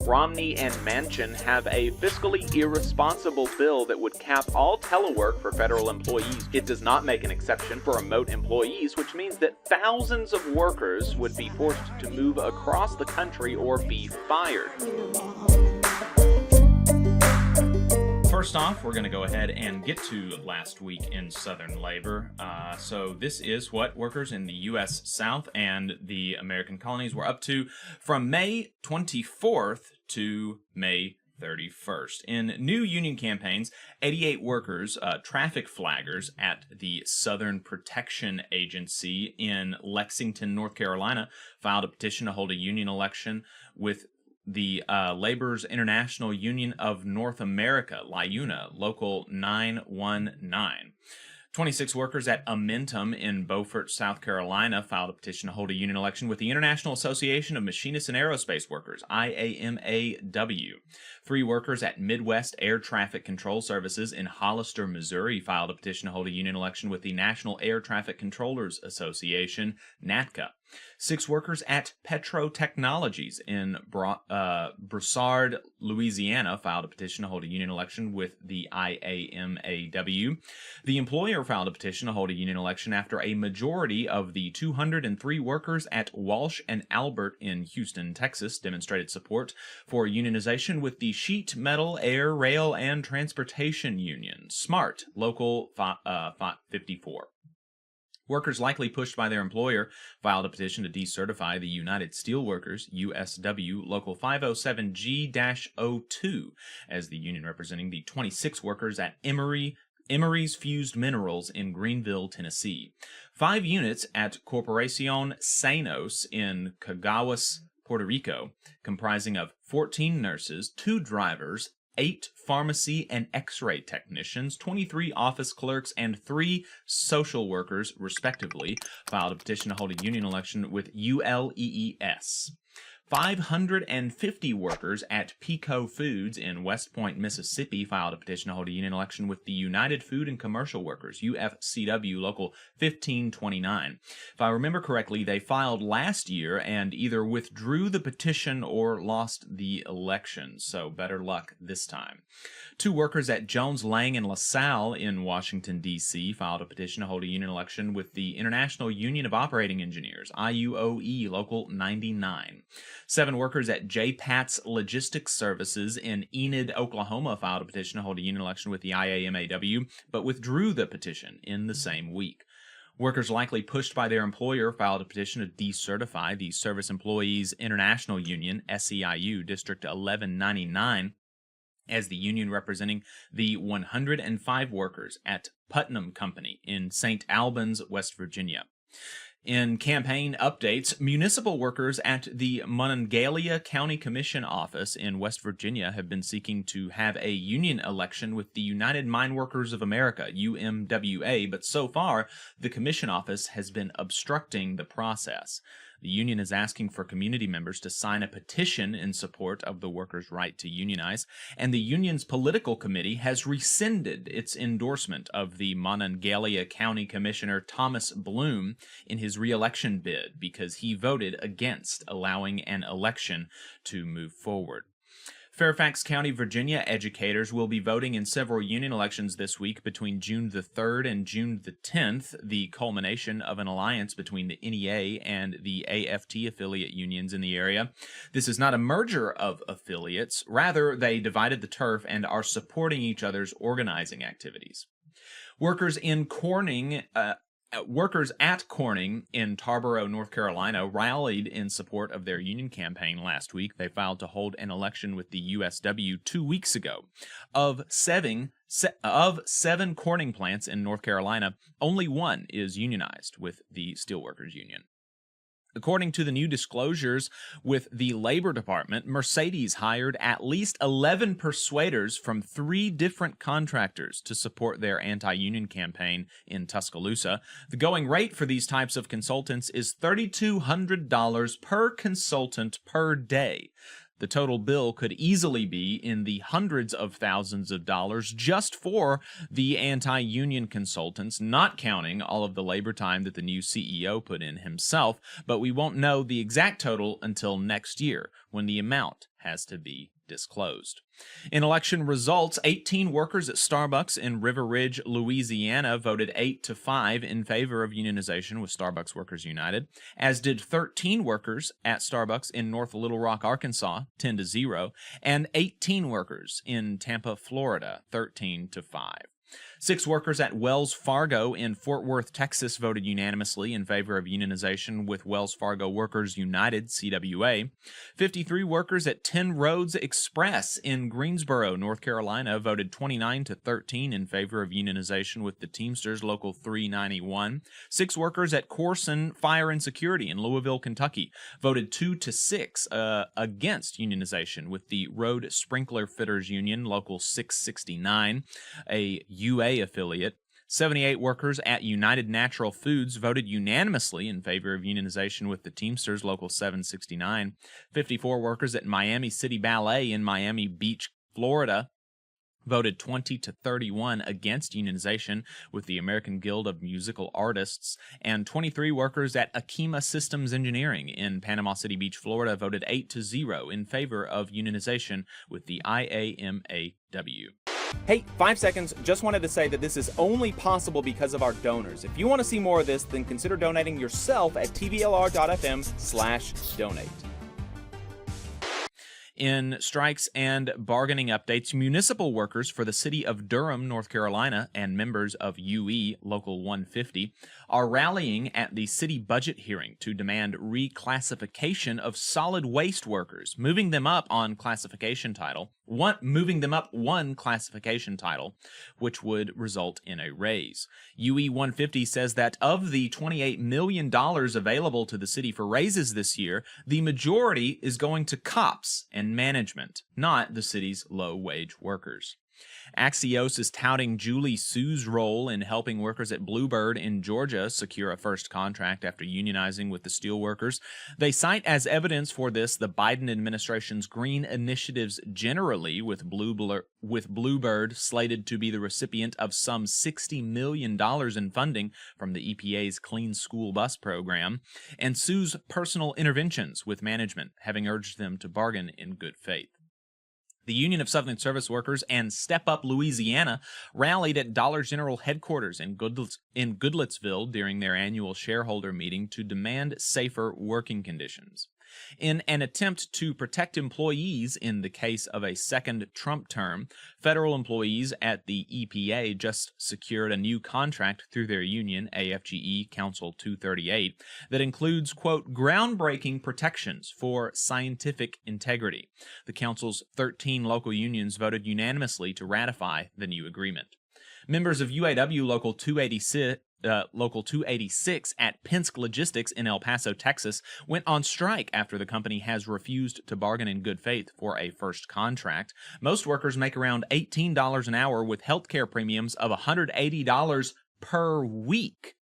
Romney and Manchin have a fiscally irresponsible bill that would cap all telework for federal employees. It does not make an exception for remote employees, which means that thousands of workers would be forced to move across the country or be fired. First off, we're going to go ahead and get to last week in Southern labor. So this is what workers in the U.S. South and the American colonies were up to from May 24th to May 31st. In new union campaigns, 88 workers, traffic flaggers at the Southern Protection Agency in Lexington, North Carolina, filed a petition to hold a union election with the Labor's International Union of North America, LIUNA, Local 919. 26 workers at Amentum in Beaufort, South Carolina, filed a petition to hold a union election with the International Association of Machinists and Aerospace Workers, IAMAW. 3 workers at Midwest Air Traffic Control Services in Hollister, Missouri, filed a petition to hold a union election with the National Air Traffic Controllers Association, NATCA. 6 workers at Petro Technologies in Broussard, Louisiana, filed a petition to hold a union election with the IAMAW. The employer filed a petition to hold a union election after a majority of the 203 workers at Walsh and Albert in Houston, Texas, demonstrated support for unionization with the Sheet Metal, Air, Rail, and Transportation Union, SMART, Local 54. Workers likely pushed by their employer filed a petition to decertify the United Steelworkers, UFCW, Local 507G-02, as the union representing the 26 workers at Emery's Fused Minerals in Greenville, Tennessee. 5 units at Corporacion Sanos in Caguas, Puerto Rico, comprising of 14 nurses, 2 drivers, 8 pharmacy and x-ray technicians, 23 office clerks, and 3 social workers, respectively, filed a petition to hold a union election with ULEES. 550 workers at Peco Foods in West Point, Mississippi, filed a petition to hold a union election with the United Food and Commercial Workers, UFCW, Local 1529. If I remember correctly, they filed last year and either withdrew the petition or lost the election, so better luck this time. 2 workers at Jones Lang and LaSalle in Washington, D.C., filed a petition to hold a union election with the International Union of Operating Engineers, IUOE, Local 99. 7 workers at J. Pat's Logistics Services in Enid, Oklahoma, filed a petition to hold a union election with the IAMAW, but withdrew the petition in the same week. Workers likely pushed by their employer filed a petition to decertify the Service Employees International Union, SEIU, District 1199, as the union representing the 105 workers at Putnam Company in St. Albans, West Virginia. In campaign updates, municipal workers at the Monongalia County Commission office in West Virginia have been seeking to have a union election with the United Mine Workers of America, UMWA, but so far, the commission office has been obstructing the process. The union is asking for community members to sign a petition in support of the workers' right to unionize, and the union's political committee has rescinded its endorsement of the Monongalia County Commissioner Thomas Bloom in his re-election bid because he voted against allowing an election to move forward. Fairfax County, Virginia educators will be voting in several union elections this week between June the 3rd and June the 10th, the culmination of an alliance between the NEA and the AFT affiliate unions in the area. This is not a merger of affiliates. Rather, they divided the turf and are supporting each other's organizing activities. Workers at Corning in Tarboro, North Carolina, rallied in support of their union campaign last week. They filed to hold an election with the USW 2 weeks ago. Of 7 Corning plants in North Carolina, only 1 is unionized with the Steelworkers Union. According to the new disclosures with the Labor Department, Mercedes hired at least 11 persuaders from 3 different contractors to support their anti-union campaign in Tuscaloosa. The going rate for these types of consultants is $3,200 per consultant per day. The total bill could easily be in the hundreds of thousands of dollars just for the anti-union consultants, not counting all of the labor time that the new CEO put in himself, but we won't know the exact total until next year, when the amount has to be disclosed. In election results, 18 workers at Starbucks in River Ridge, Louisiana voted 8-5 in favor of unionization with Starbucks Workers United, as did 13 workers at Starbucks in North Little Rock, Arkansas, 10-0, and 18 workers in Tampa, Florida, 13-5. 6 workers at Wells Fargo in Fort Worth, Texas voted unanimously in favor of unionization with Wells Fargo Workers United, CWA. 53 workers at 10 Roads Express in Greensboro, North Carolina voted 29-13 in favor of unionization with the Teamsters Local 391. 6 workers at Corson Fire and Security in Louisville, Kentucky voted 2-6 against unionization with the Road Sprinkler Fitters Union Local 669, a UA affiliate. 78 workers at United Natural Foods voted unanimously in favor of unionization with the Teamsters Local 769. 54 workers at Miami City Ballet in Miami Beach, Florida voted 20-31 against unionization with the American Guild of Musical Artists, and 23 workers at Akima Systems Engineering in Panama City Beach, Florida voted 8-0 in favor of unionization with the IAMAW. Hey, 5 seconds, just wanted to say that this is only possible because of our donors. If you want to see more of this, then consider donating yourself at tvlr.fm/donate. In strikes and bargaining updates, municipal workers for the city of Durham, North Carolina, and members of UE Local 150 are rallying at the city budget hearing to demand reclassification of solid waste workers, moving them up one classification title, which would result in a raise. UE 150 says that of the $28 million available to the city for raises this year, the majority is going to cops and management, not the city's low-wage workers. Axios is touting Julie Sue's role in helping workers at Bluebird in Georgia secure a first contract after unionizing with the steelworkers. They cite as evidence for this the Biden administration's green initiatives generally, with Bluebird slated to be the recipient of some $60 million in funding from the EPA's Clean School Bus program, and Sue's personal interventions with management, having urged them to bargain in good faith. The Union of Southern Service Workers and Step Up Louisiana rallied at Dollar General headquarters in Goodlettsville during their annual shareholder meeting to demand safer working conditions. In an attempt to protect employees in the case of a second Trump term, federal employees at the EPA just secured a new contract through their union, AFGE Council 238, that includes, quote, groundbreaking protections for scientific integrity. The council's 13 local unions voted unanimously to ratify the new agreement. Members of UAW Local 286 at Penske Logistics in El Paso, Texas, went on strike after the company has refused to bargain in good faith for a first contract. Most workers make around $18 an hour with healthcare premiums of $180 per week.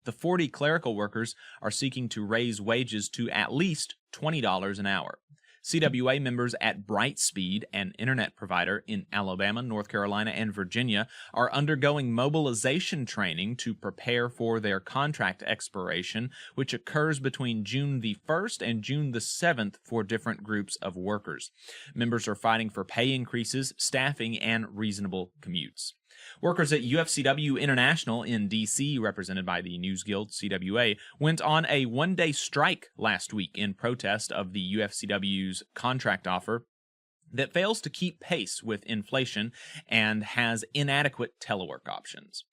The 40 clerical workers are seeking to raise wages to at least $20 an hour. CWA members at Brightspeed, an internet provider in Alabama, North Carolina, and Virginia, are undergoing mobilization training to prepare for their contract expiration, which occurs between June the 1st and June the 7th for different groups of workers. Members are fighting for pay increases, staffing, and reasonable commutes. Workers at UFCW International in D.C., represented by the News Guild CWA, went on a one-day strike last week in protest of the UFCW's contract offer that fails to keep pace with inflation and has inadequate telework options.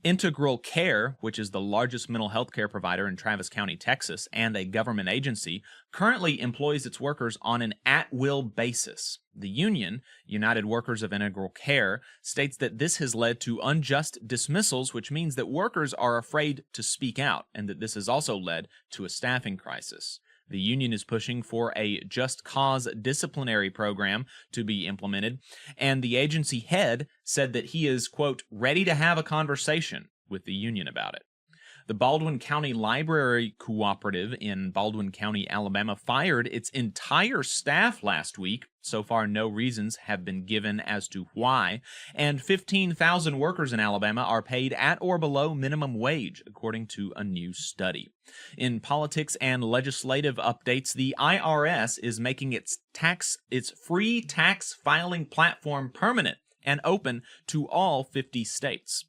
Integral Care, which is the largest mental health care provider in Travis County, Texas, and a government agency, currently employs its workers on an at-will basis. The union, United Workers of Integral Care, states that this has led to unjust dismissals, which means that workers are afraid to speak out, and that this has also led to a staffing crisis. The union is pushing for a just cause disciplinary program to be implemented, and the agency head said that he is, quote, ready to have a conversation with the union about it. The Baldwin County Library Cooperative in Baldwin County, Alabama, fired its entire staff last week. So far, no reasons have been given as to why. And 15,000 workers in Alabama are paid at or below minimum wage, according to a new study. In politics and legislative updates, the IRS is making its free tax filing platform permanent and open to all 50 states.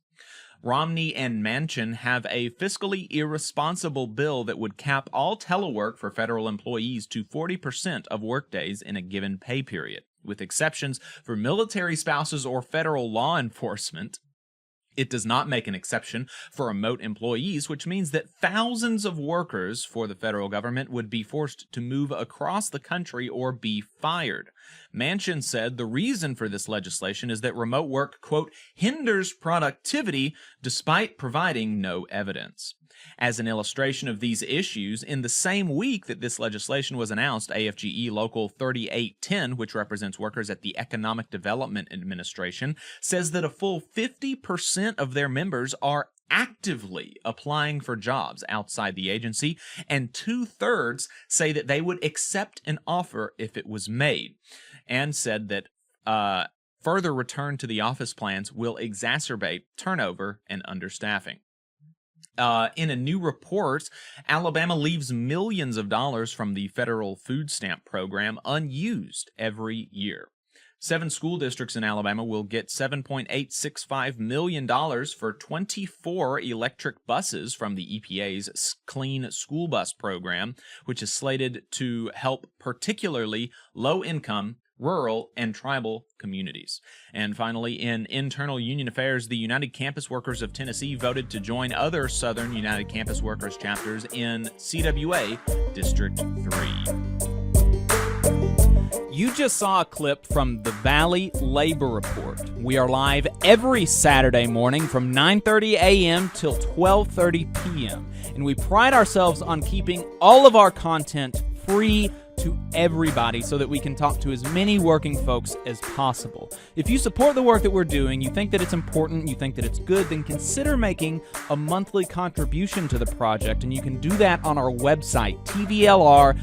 Romney and Manchin have a fiscally irresponsible bill that would cap all telework for federal employees to 40% of workdays in a given pay period, with exceptions for military spouses or federal law enforcement. It does not make an exception for remote employees, which means that thousands of workers for the federal government would be forced to move across the country or be fired. Manchin said the reason for this legislation is that remote work, quote, hinders productivity despite providing no evidence. As an illustration of these issues, in the same week that this legislation was announced, AFGE Local 3810, which represents workers at the Economic Development Administration, says that a full 50% of their members are actively applying for jobs outside the agency, and 2/3 say that they would accept an offer if it was made, and said that further return to the office plans will exacerbate turnover and understaffing. In a new report, Alabama leaves millions of dollars from the federal food stamp program unused every year. 7 school districts in Alabama will get $7.865 million for 24 electric buses from the EPA's Clean School Bus program, which is slated to help particularly low-income, rural, and tribal communities. And finally, in internal union affairs, the United Campus Workers of Tennessee voted to join other Southern United Campus Workers chapters in CWA District 3. You just saw a clip from the Valley Labor Report. We are live every Saturday morning from 9:30 a.m. till 12:30 p.m. And we pride ourselves on keeping all of our content free to everybody so that we can talk to as many working folks as possible. If you support the work that we're doing, you think that it's important, you think that it's good, then consider making a monthly contribution to the project, and you can do that on our website, tvlr.fm.